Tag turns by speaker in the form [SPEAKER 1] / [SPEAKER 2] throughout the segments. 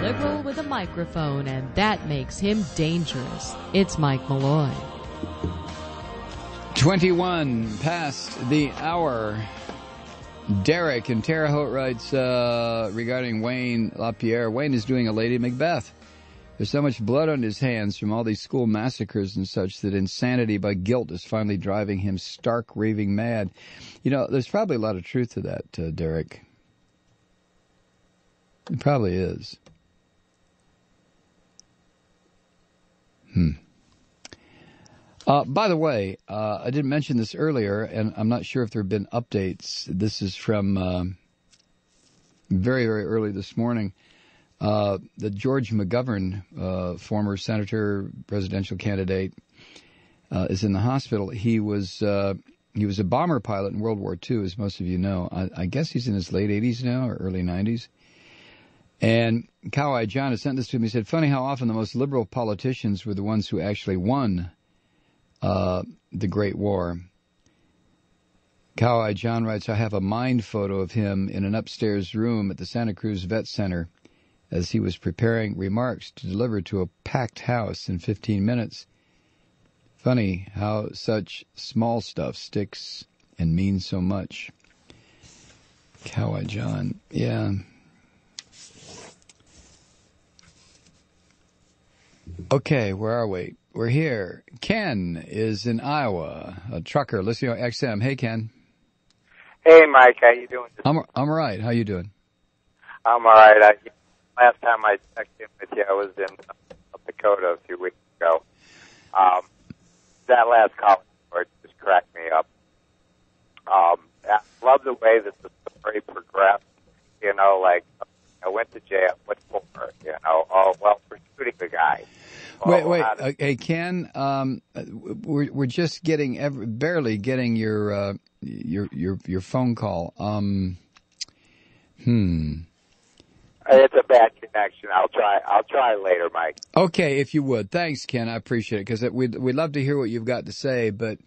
[SPEAKER 1] liberal with a microphone, and that makes him dangerous. It's Mike Malloy.
[SPEAKER 2] 21 past the hour. Derek in Terre Haute writes regarding Wayne LaPierre. Wayne is doing a Lady Macbeth. There's so much blood on his hands from all these school massacres and such that insanity by guilt is finally driving him stark raving mad. You know, there's probably a lot of truth to that, Derek. It probably is. By the way, I didn't mention this earlier, and I'm not sure if there have been updates. This is from very, very early this morning. The George McGovern, former senator, presidential candidate, is in the hospital. He was a bomber pilot in World War II, as most of you know. I guess he's in his late 80s now, or early 90s. And Coweye John has sent this to me. He said, funny how often the most liberal politicians were the ones who actually won the Great War. Coweye John writes, I have a mind photo of him in an upstairs room at the Santa Cruz Vet Center as he was preparing remarks to deliver to a packed house in 15 minutes. Funny how such small stuff sticks and means so much. Coweye John, yeah. Okay, where are we? We're here. Ken is in Iowa, a trucker listening on XM. Hey, Ken.
[SPEAKER 3] Hey, Mike. How you doing?
[SPEAKER 2] I'm all right. How you doing?
[SPEAKER 3] I'm all right. Last time I checked in with you, I was in South Dakota a few weeks ago. That last call just cracked me up. I love the way that the story progressed. You know, like, I went to jail. What for? You know, oh, well, for shooting the guy.
[SPEAKER 2] Wait. Hey, Ken, we're just barely getting your phone call.
[SPEAKER 3] It's a bad connection. I'll try later, Mike.
[SPEAKER 2] Okay, if you would. Thanks, Ken. I appreciate it because we'd love to hear what you've got to say, but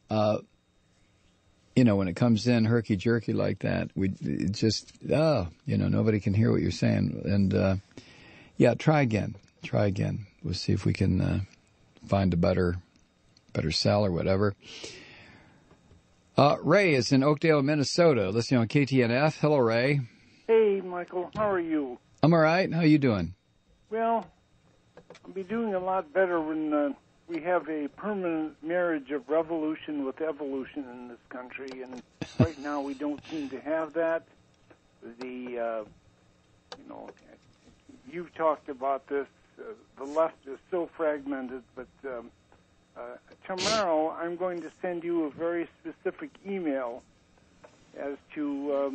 [SPEAKER 2] you know, when it comes in herky jerky like that, nobody can hear what you're saying. And yeah, try again. We'll see if we can find a better cell or whatever. Ray is in Oakdale, Minnesota, listening on KTNF. Hello, Ray.
[SPEAKER 4] Hey, Michael. How are you?
[SPEAKER 2] I'm all right. How you doing?
[SPEAKER 4] Well, I'll be doing a lot better when we have a permanent marriage of revolution with evolution in this country, and right now we don't seem to have that. You've talked about this. The left is so fragmented, but tomorrow I'm going to send you a very specific email as to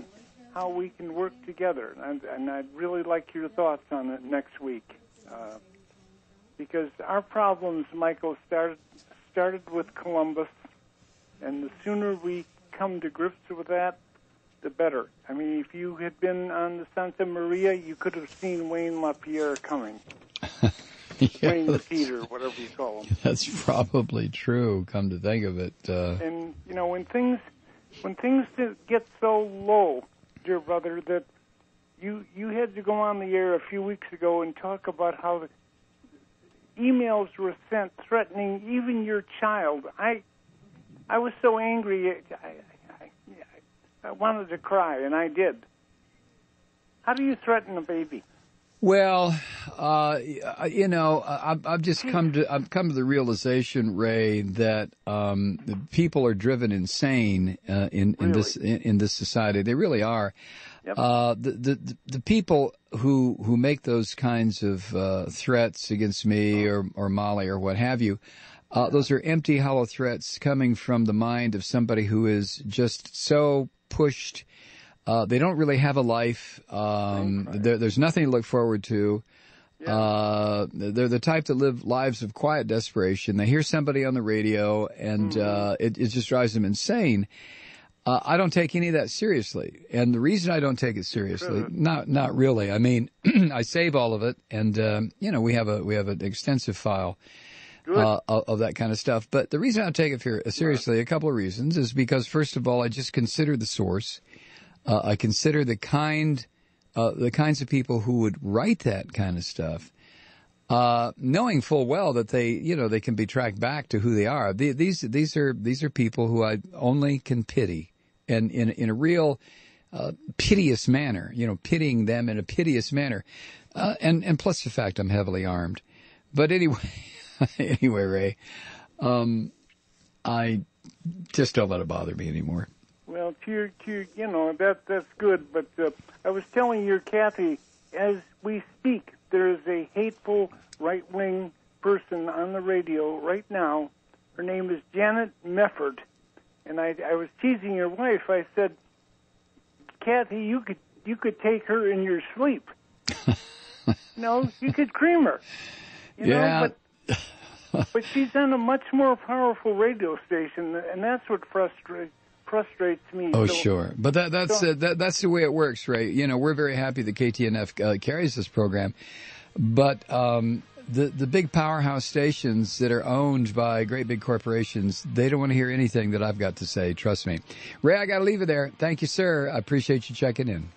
[SPEAKER 4] how we can work together, and I'd really like your thoughts on it next week, because our problems, Michael, started with Columbus, and the sooner we come to grips with that, the better. I mean, if you had been on the Santa Maria, you could have seen Wayne LaPierre coming. Wayne the Peter, whatever you call him.
[SPEAKER 2] That's probably true, come to think of it.
[SPEAKER 4] And, you know, when things get so low, dear brother, that you had to go on the air a few weeks ago and talk about how the emails were sent threatening even your child. I was so angry, I wanted to cry, and I did. How do you threaten a baby?
[SPEAKER 2] Well, I've just come to the realization, Ray, that people are driven insane in this society. They really are. Yep. The people who make those kinds of threats against me or Molly or what have you, those are empty, hollow threats coming from the mind of somebody who is just so pushed. They don't really have a life. There's nothing to look forward to. Yeah. They're the type that live lives of quiet desperation. They hear somebody on the radio, and it just drives them insane. I don't take any of that seriously, and the reason I don't take it seriously, not really. I mean, I save all of it, and we have an extensive file of that kind of stuff. But the reason I don't take it seriously, a couple of reasons, is because first of all, I just consider the source. I consider the kind the kinds of people who would write that kind of stuff, knowing full well that they can be tracked back to who they are. These are people who I only can pity, and in a real piteous manner, pitying them in a piteous manner, and plus the fact I'm heavily armed. But anyway, Ray, I just don't let it bother me anymore.
[SPEAKER 4] Well, that's good. But I was telling your Kathy, as we speak, there's a hateful right-wing person on the radio right now. Her name is Janet Mefford, and I was teasing your wife. I said, Kathy, you could take her in your sleep. No, you could cream her. But she's on a much more powerful radio station, and that's what frustrates me.
[SPEAKER 2] Oh, sure. But that's the way it works, Ray. We're very happy that KTNF carries this program. But the big powerhouse stations that are owned by great big corporations, they don't want to hear anything that I've got to say. Trust me. Ray, I got to leave it there. Thank you, sir. I appreciate you checking in.